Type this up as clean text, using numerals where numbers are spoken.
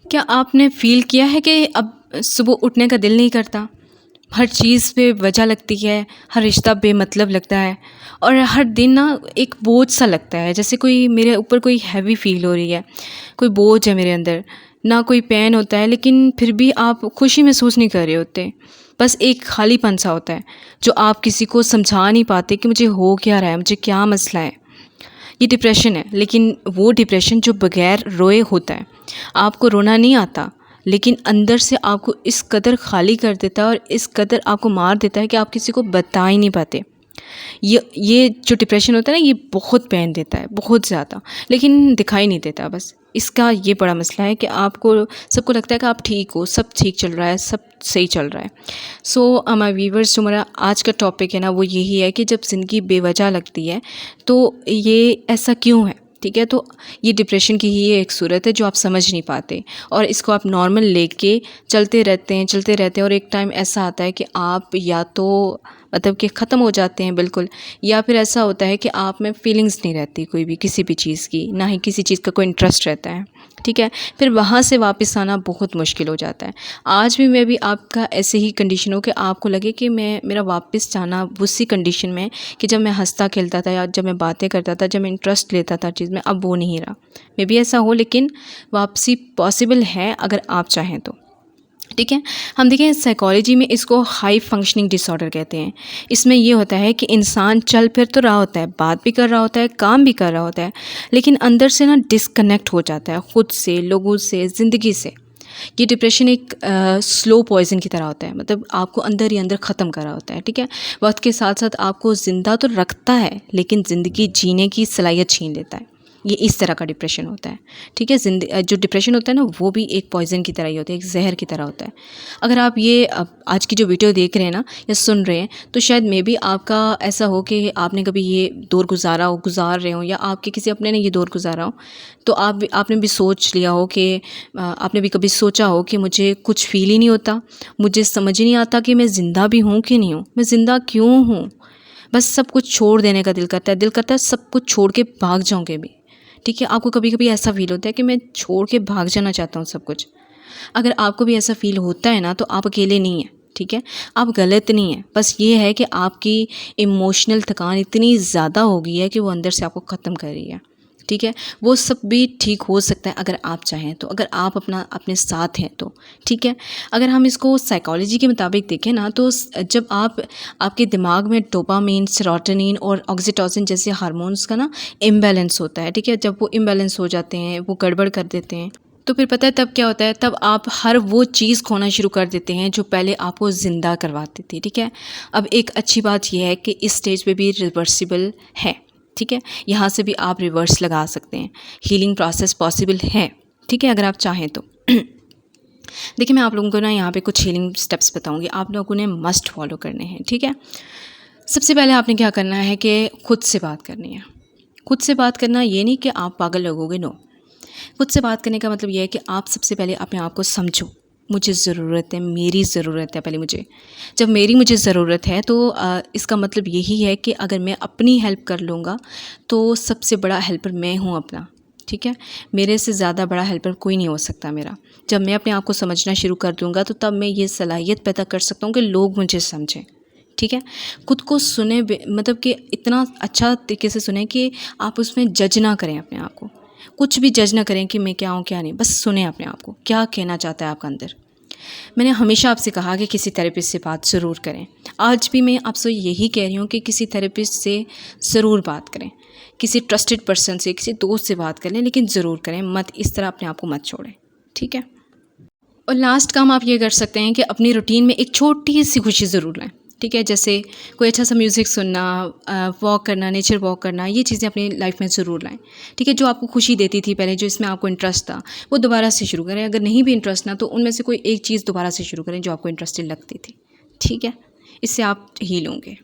क्या आपने फ़ील किया है कि अब सुबह उठने का दिल नहीं करता? हर चीज़ पे वजह लगती है, हर रिश्ता बेमतलब लगता है और हर दिन ना एक बोझ सा लगता है, जैसे कोई मेरे ऊपर कोई हैवी फ़ील हो रही है, कोई बोझ है मेरे अंदर। ना कोई पेन होता है लेकिन फिर भी आप खुशी महसूस नहीं कर रहे होते। बस एक खालीपन-सा होता है, जो आप किसी को समझा नहीं पाते कि मुझे हो क्या रहा है, मुझे क्या मसला है। ये डिप्रेशन है, लेकिन वो डिप्रेशन जो बगैर रोए होता है। आपको रोना नहीं आता, लेकिन अंदर से आपको इस कदर खाली कर देता है और इस कदर आपको मार देता है कि आप किसी को बता ही नहीं पाते। ये जो डिप्रेशन होता है ना, ये बहुत पेन देता है, बहुत ज़्यादा, लेकिन दिखाई नहीं देता बस। इसका ये बड़ा मसला है कि आपको सबको लगता है कि आप ठीक हो, सब ठीक चल रहा है, सब सही चल रहा है। सो माय व्यूअर्स, जो मेरा आज का टॉपिक है ना, वो यही है कि जब ज़िंदगी बेवजह लगती है, तो ये ऐसा क्यों है? ठीक है, तो ये डिप्रेशन की ही एक सूरत है जो आप समझ नहीं पाते और इसको आप नॉर्मल लेके चलते रहते हैं और एक टाइम ऐसा आता है कि आप या तो मतलब कि ख़त्म हो जाते हैं बिल्कुल, या फिर ऐसा होता है कि आप में फीलिंग्स नहीं रहती कोई भी किसी भी चीज़ की, ना ही किसी चीज़ का कोई इंटरेस्ट रहता है। ठीक है, फिर वहाँ से वापस आना बहुत मुश्किल हो जाता है। आज भी मैं भी आपका ऐसे ही कंडीशन हो कि आपको लगे कि मेरा वापस जाना उसी कंडीशन में कि जब मैं हँसता खेलता था या जब मैं बातें करता था, जब मैं इंटरेस्ट लेता था चीज़ में, अब वो नहीं रहा। मे बी ऐसा हो, लेकिन वापसी पॉसिबल है अगर आप चाहें तो। ठीक है, हम देखें साइकोलॉजी में इसको हाई फंक्शनिंग डिसऑर्डर कहते हैं। इसमें ये होता है कि इंसान चल फिर तो रहा होता है, बात भी कर रहा होता है, काम भी कर रहा होता है, लेकिन अंदर से ना डिस्कनेक्ट हो जाता है खुद से, लोगों से, ज़िंदगी से। ये डिप्रेशन एक स्लो पॉइज़न की तरह होता है, मतलब आपको अंदर ही अंदर ख़त्म कर रहा होता है। ठीक है, वक्त के साथ साथ आपको ज़िंदा तो रखता है, लेकिन ज़िंदगी जीने की सलाहियत छीन लेता है। ये इस तरह का डिप्रेशन होता है। ठीक है, जो डिप्रेशन होता है ना, वो भी एक पॉइज़न की तरह ही होता है, एक ज़हर की तरह होता है। अगर आप ये आज की जो वीडियो देख रहे हैं ना या सुन रहे हैं, तो शायद मे बी आपका ऐसा हो कि आपने कभी ये दौर गुज़ार रहे हो, या आपके किसी अपने ने ये दौर गुज़ारा हो, तो आपने भी सोच लिया हो कि आपने भी कभी सोचा हो कि मुझे कुछ फ़ील ही नहीं होता, मुझे समझ ही नहीं आता कि मैं ज़िंदा भी हूँ कि नहीं हूँ, मैं ज़िंदा क्यों हूँ? बस सब कुछ छोड़ देने का दिल करता है सब कुछ छोड़ के भाग जाऊँ कभी। ठीक है, आपको कभी-कभी ऐसा फ़ील होता है कि मैं छोड़ के भाग जाना चाहता हूँ सब कुछ। अगर आपको भी ऐसा फ़ील होता है ना, तो आप अकेले नहीं हैं। ठीक है, आप गलत नहीं हैं, बस ये है कि आपकी इमोशनल थकान इतनी ज़्यादा हो गई है कि वो अंदर से आपको ख़त्म कर रही है। ठीक है, वो सब भी ठीक हो सकता है अगर आप चाहें तो, अगर आप अपने साथ हैं तो। ठीक है, अगर हम इसको साइकोलॉजी के मुताबिक देखें ना, तो जब आपके दिमाग में डोपामाइन, सेरोटोनिन और ऑक्सीटोसिन जैसे हार्मोन्स का ना इम्बैलेंस होता है। ठीक है, जब वो इम्बैलेंस हो जाते हैं, वो गड़बड़ कर देते हैं, तो फिर पता है तब क्या होता है, तब आप हर वो चीज़ खोना शुरू कर देते हैं जो पहले आपको ज़िंदा करवाती थी। ठीक है, अब एक अच्छी बात यह है कि इस स्टेज पे भी रिवर्सिबल है। ठीक है, यहाँ से भी आप रिवर्स लगा सकते हैं, हीलिंग प्रोसेस पॉसिबल है। ठीक है, अगर आप चाहें तो। देखिए, मैं आप लोगों को ना यहाँ पे कुछ हीलिंग स्टेप्स बताऊँगी, आप लोगों ने मस्ट फॉलो करने हैं। ठीक है, सबसे पहले आपने क्या करना है कि खुद से बात करनी है। खुद से बात करना ये नहीं कि आप पागल लगोगे, नो। खुद से बात करने का मतलब ये है कि आप सबसे पहले अपने आप को समझो। मुझे ज़रूरत है, मेरी ज़रूरत है पहले मुझे। जब मुझे ज़रूरत है, तो इसका मतलब यही है कि अगर मैं अपनी हेल्प कर लूँगा, तो सबसे बड़ा हेल्पर मैं हूँ अपना। ठीक है, मेरे से ज़्यादा बड़ा हेल्पर कोई नहीं हो सकता मेरा। जब मैं अपने आप को समझना शुरू कर दूँगा, तो तब मैं ये सलाहियत पैदा कर सकता हूँ कि लोग मुझे समझें। ठीक है, खुद को सुने, मतलब कि इतना अच्छा तरीके से सुने कि आप उसमें जज ना करें अपने आप को। कुछ भी जज ना करें कि मैं क्या हूँ क्या नहीं, बस सुने अपने आप को, क्या कहना चाहता है आपका अंदर। मैंने हमेशा आपसे कहा कि किसी थेरेपिस्ट से बात ज़रूर करें। आज भी मैं आपसे यही कह रही हूँ कि किसी थेरेपिस्ट से ज़रूर बात करें, किसी ट्रस्टेड पर्सन से, किसी दोस्त से बात कर लें, लेकिन ज़रूर करें, मत इस तरह अपने आप को मत छोड़ें। ठीक है, और लास्ट काम आप ये कर सकते हैं कि अपनी रूटीन में एक छोटी सी खुशी ज़रूर लाएं। ठीक है, जैसे कोई अच्छा सा म्यूज़िक सुनना, वॉक करना, नेचर वॉक करना, ये चीज़ें अपनी लाइफ में ज़रूर लाएं। ठीक है, जो आपको खुशी देती थी पहले, जो इसमें आपको इंटरेस्ट था, वो दोबारा से शुरू करें। अगर नहीं भी इंटरेस्ट ना, तो उनमें से कोई एक चीज़ दोबारा से शुरू करें जो आपको इंटरेस्टिंग लगती थी। ठीक है, इससे आप हील होंगे।